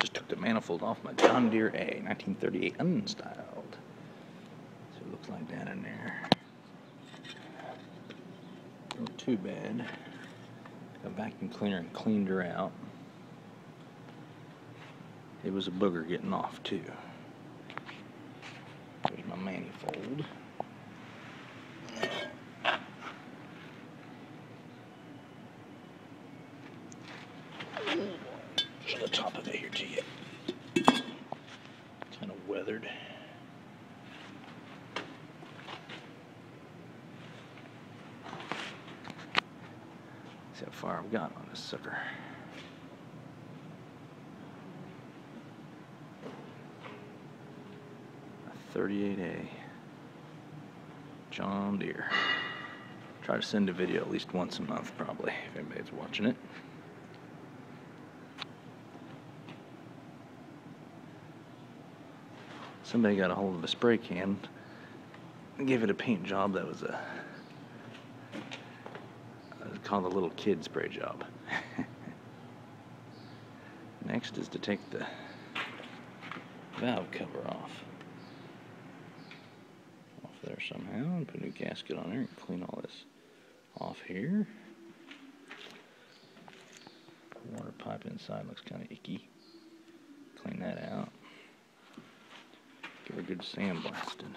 Just took the manifold off my John Deere A, 1938 unstyled. So it looks like that in there. Not too bad. A vacuum cleaner and cleaned her out. It was a booger getting off too. There's my manifold. Show the top of it here to you. Kind of weathered. See how far I've got on this sucker. A 38A John Deere. Try to send a video at least once a month, probably, if anybody's watching it. Somebody got a hold of a spray can and gave it a paint job that was called a little kid spray job. Next is to take the valve cover off there somehow and put a new gasket on there and clean all this off here. Water pipe inside looks kind of icky. Clean that out. Give her a good sandblasting.